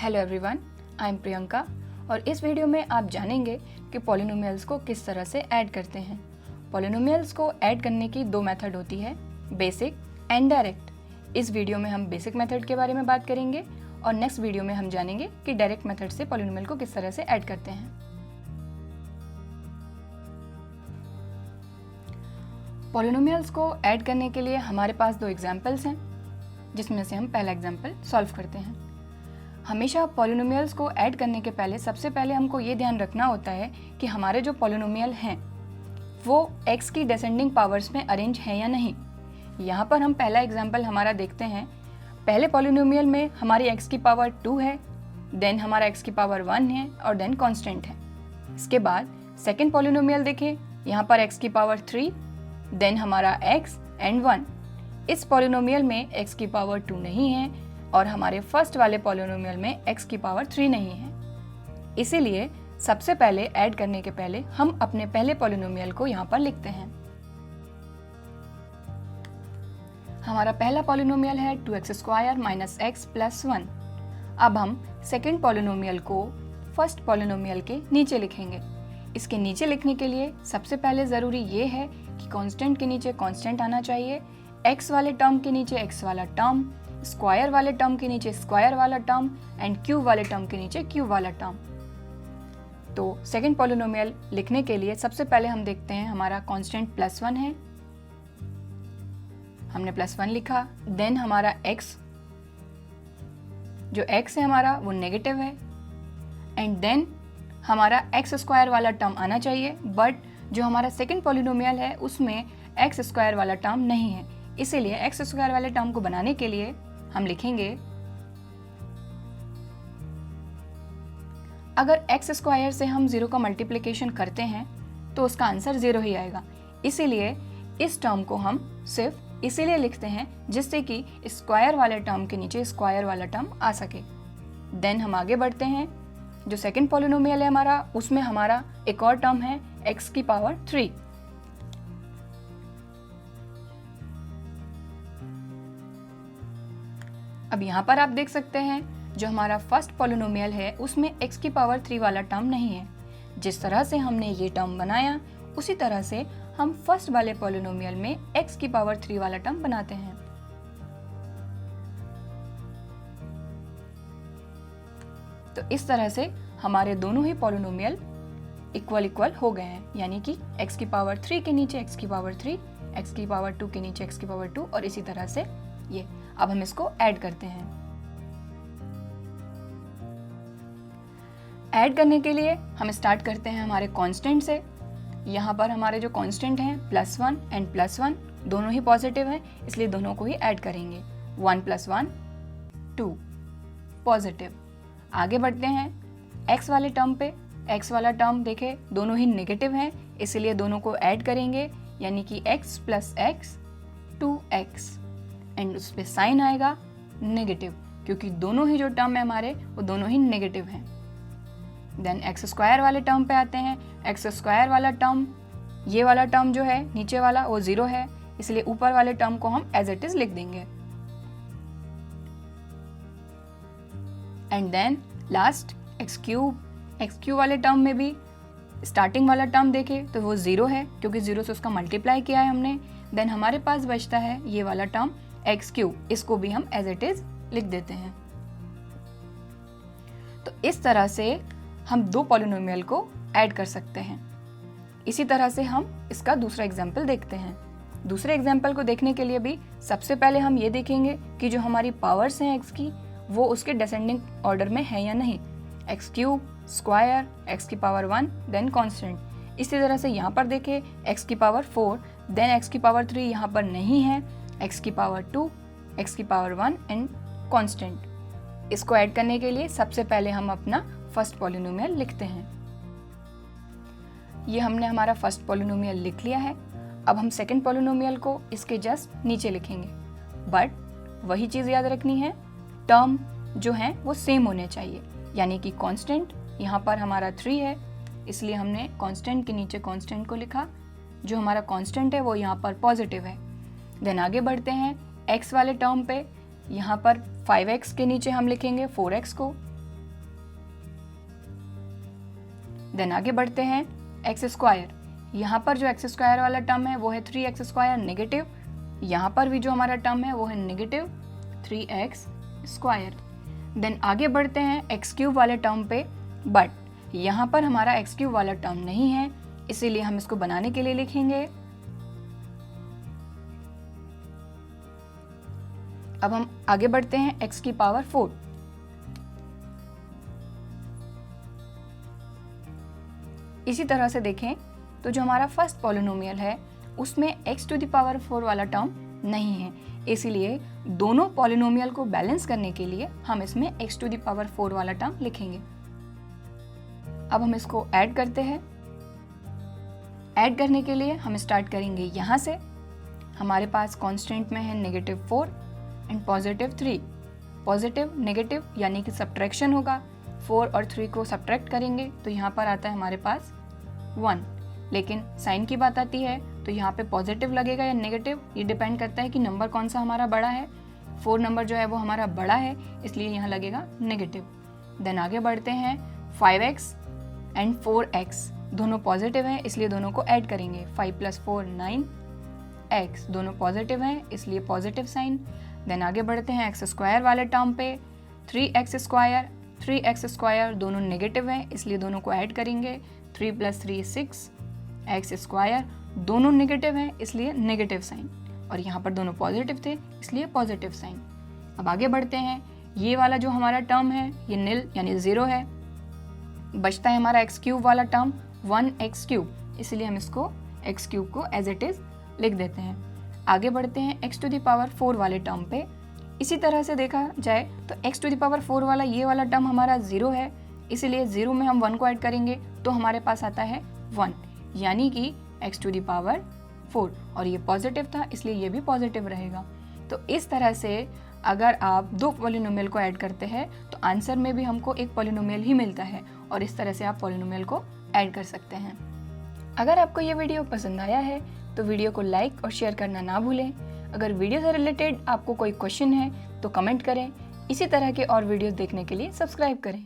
Hello everyone, I am Priyanka और इस video में आप जानेंगे कि पॉलिनोमियल्स को किस तरह से ऐड करते हैं। पॉलिनोमियल्स को ऐड करने की दो मेथड होती है, बेसिक एंड डायरेक्ट। इस वीडियो में हम बेसिक मेथड के बारे में बात करेंगे और नेक्स्ट वीडियो में हम जानेंगे कि डायरेक्ट मेथड से पॉलिनोमियल को किस तरह से ऐड करते हैं। पॉलिनोमियल्स को ऐड करने के लिए हमारे पास दो एग्जाम्पल्स हैं, जिसमें से हम पहला एग्जाम्पल सॉल्व करते हैं। हमेशा पॉलिनोमियल्स को ऐड करने के पहले सबसे पहले हमको ये ध्यान रखना होता है कि हमारे जो पॉलिनोमियल हैं वो x की डिसेंडिंग पावर्स में अरेंज है या नहीं। यहाँ पर हम पहला एग्जाम्पल हमारा देखते हैं। पहले पॉलिनोमियल में हमारी x की पावर 2 है, देन हमारा x की पावर 1 है और देन कांस्टेंट है। इसके बाद सेकेंड पॉलिनोमियल देखें, यहाँ पर x की पावर 3, देन हमारा x एंड 1। इस पॉलिनोमियल में x की पावर 2 नहीं है और हमारे फर्स्ट वाले पॉलिनोमियल में x की पावर 3 नहीं है। इसीलिए सबसे पहले ऐड करने के पहले हम अपने पहले पॉलिनोमियल को यहाँ पर लिखते हैं। हमारा पहला पॉलिनोमियल है 2x² - x + 1। अब हम सेकेंड पॉलिनोमियल को फर्स्ट पॉलिनोमियल के नीचे लिखेंगे। इसके नीचे लिखने के लिए सबसे पहले ज़रूरी ये है कि कांस्टेंट के नीचे कांस्टेंट आना चाहिए, x वाले टर्म के नीचे x वाला टर्म, स्क्वायर वाले टर्म के नीचे स्क्वायर वाला टर्म एंड क्यूब वाले टर्म के नीचे क्यूब वाला टर्म। तो सेकंड पॉलिनोमियल लिखने के लिए सबसे पहले हम देखते हैं हमारा कांस्टेंट +1 है, हमने +1 लिखा। देन हमारा x, जो x है हमारा वो नेगेटिव है एंड देन हमारा x² वाला टर्म आना चाहिए, बट जो हमारा सेकंड पॉलिनोमियल है उसमें x² वाला टर्म नहीं है। इसीलिए x² वाले टर्म को बनाने के लिए हम लिखेंगे, अगर x² से हम 0 का मल्टीप्लिकेशन करते हैं तो उसका आंसर 0 ही आएगा। इसीलिए इस टर्म को हम सिर्फ इसीलिए लिखते हैं जिससे कि स्क्वायर वाले टर्म के नीचे स्क्वायर वाला टर्म आ सके। देन हम आगे बढ़ते हैं। जो सेकंड पॉलिनोमियल है हमारा, उसमें हमारा एक और टर्म है x की पावर 3। अब यहाँ पर आप देख सकते हैं जो हमारा फर्स्ट पॉलिनोमियल है उसमें x की पावर 3 वाला टर्म नहीं है। जिस तरह से हमने ये टर्म बनाया उसी तरह से हम फर्स्ट वाले पॉलिनोमियल में x की पावर 3 वाला टर्म बनाते हैं। तो इस तरह से हमारे दोनों ही पॉलिनोमियल इक्वल हो गए हैं, यानी कि x की पावर 3 के नीचे x की पावर 3, x की पावर 2 के नीचे x की पावर 2 और इसी तरह से ये। अब हम इसको ऐड करते हैं। ऐड करने के लिए हम स्टार्ट करते हैं हमारे कांस्टेंट से। यहाँ पर हमारे जो कांस्टेंट हैं +1 एंड +1 दोनों ही पॉजिटिव हैं, इसलिए दोनों को ही ऐड करेंगे। 1 + 1 2 पॉजिटिव। आगे बढ़ते हैं x वाले टर्म पे। x वाला टर्म देखे दोनों ही नेगेटिव हैं, इसलिए दोनों को ऐड करेंगे, यानी कि x + x 2x एंड उस पे साइन आएगा नेगेटिव, क्योंकि दोनों ही जो टर्म है हमारे वो दोनों ही नेगेटिव हैं। देन x² वाले टर्म पे आते हैं। x² वाला टर्म, ये वाला टर्म जो है नीचे वाला वो 0 है, इसलिए ऊपर वाले टर्म को हम एज इट इज लिख देंगे। एंड देन लास्ट x³ वाले टर्म में भी स्टार्टिंग वाला टर्म देखे तो वो 0 है, क्योंकि 0 से उसका मल्टीप्लाई किया है हमने। देन हमारे पास बचता है ये वाला टर्म x³, इसको भी हम एज इट इज लिख देते हैं। तो इस तरह से हम दो पॉलिनोमियल को ऐड कर सकते हैं। इसी तरह से हम इसका दूसरा एग्जाम्पल देखते हैं। दूसरे एग्जाम्पल को देखने के लिए भी सबसे पहले हम ये देखेंगे कि जो हमारी पावर्स हैं x की वो उसके डिसेंडिंग ऑर्डर में है या नहीं। x³ स्क्वायर, x की पावर 1 देन कांस्टेंट। इसी तरह से यहाँ पर देखें x की पावर 4 देन x की पावर 3 यहाँ पर नहीं है, x की पावर 2, x की पावर 1 एंड कांस्टेंट। इसको ऐड करने के लिए सबसे पहले हम अपना फर्स्ट पॉलिनोमियल लिखते हैं। ये हमने हमारा फर्स्ट पॉलिनोमियल लिख लिया है। अब हम सेकंड पॉलिनोमियल को इसके जस्ट नीचे लिखेंगे, बट वही चीज़ याद रखनी है, टर्म जो हैं वो सेम होने चाहिए, यानी कि कांस्टेंट यहाँ पर हमारा 3 है, इसलिए हमने कांस्टेंट के नीचे कांस्टेंट को लिखा। जो हमारा कांस्टेंट है वो यहाँ पर पॉजिटिव है। देन आगे बढ़ते हैं x वाले टर्म पे। यहाँ पर 5x के नीचे हम लिखेंगे 4x को, देन आगे बढ़ते हैं एक्स स्क्वायर। यहाँ पर जो एक्स स्क्वायर वाला टर्म है वो है 3x स्क्वायर नेगेटिव, यहाँ पर भी जो हमारा टर्म है वो है नेगेटिव 3x स्क्वायर। देन आगे बढ़ते हैं एक्स क्यूब वाले टर्म पे, बट यहाँ पर हमारा एक्स क्यूब वाला टर्म नहीं है, इसीलिए हम इसको बनाने के लिए लिखेंगे। अब हम आगे बढ़ते हैं एक्स की पावर 4। इसी तरह से देखें तो जो हमारा फर्स्ट पॉलिनोमियल है उसमें x टू द पावर 4 वाला टर्म नहीं है, इसीलिए दोनों पॉलिनोमियल को बैलेंस करने के लिए हम इसमें x टू द पावर 4 वाला टर्म लिखेंगे। अब हम इसको ऐड करते हैं। ऐड करने के लिए हम स्टार्ट करेंगे यहाँ से। हमारे पास कांस्टेंट में है -4 एंड +3। पॉजिटिव नेगेटिव यानी कि सब्ट्रैक्शन होगा, 4 और 3 को सब्ट्रैक्ट करेंगे तो यहाँ पर आता है हमारे पास 1। लेकिन साइन की बात आती है तो यहाँ पे पॉजिटिव लगेगा या नेगेटिव, ये डिपेंड करता है कि नंबर कौन सा हमारा बड़ा है। 4 नंबर जो है वो हमारा बड़ा है, इसलिए यहाँ लगेगा नेगेटिव। देन आगे बढ़ते हैं 5x एंड 4x दोनों पॉजिटिव हैं, इसलिए दोनों को ऐड करेंगे। 5 + 4 9x दोनों पॉजिटिव हैं, इसलिए पॉजिटिव साइन। देन आगे बढ़ते हैं एक्स स्क्वायर वाले टर्म पे। 3x स्क्वायर दोनों नेगेटिव हैं, इसलिए दोनों को ऐड करेंगे। 3 + 3 6 एक्स स्क्वायर दोनों नेगेटिव हैं, इसलिए नेगेटिव साइन, और यहाँ पर दोनों पॉजिटिव थे इसलिए पॉजिटिव साइन। अब आगे बढ़ते हैं, ये वाला जो हमारा टर्म है ये निल यानी 0 है। बचता है हमारा एक्स क्यूब वाला टर्म 1x³, इसलिए हम इसको x³ को एज इट इज लिख देते हैं। आगे बढ़ते हैं x टू द पावर 4 वाले टर्म पे। इसी तरह से देखा जाए तो x टू द पावर 4 वाला ये वाला टर्म हमारा 0 है, इसीलिए 0 में हम 1 को ऐड करेंगे तो हमारे पास आता है 1, यानी कि x टू द पावर 4, और ये पॉजिटिव था इसलिए ये भी पॉजिटिव रहेगा। तो इस तरह से अगर आप दो पॉलिनोमियल को ऐड करते हैं तो आंसर में भी हमको एक पॉलिनोमियल ही मिलता है, और इस तरह से आप पॉलिनोमियल को ऐड कर सकते हैं। अगर आपको ये वीडियो पसंद आया है तो वीडियो को लाइक और शेयर करना ना भूलें। अगर वीडियो से रिलेटेड आपको कोई क्वेश्चन है तो कमेंट करें। इसी तरह के और वीडियोस देखने के लिए सब्सक्राइब करें।